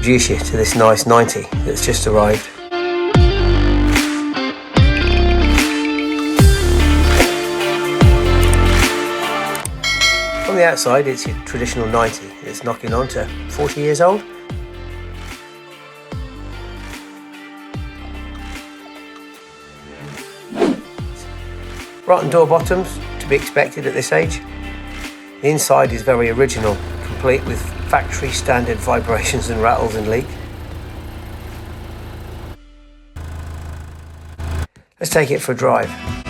introduce you to this nice 90 that's just arrived. From the outside, it's your traditional 90 that's knocking on to 40 years old. Rotten door bottoms, to be expected at this age. The inside is very original, complete with factory standard vibrations and rattles and leak. Let's take it for a drive.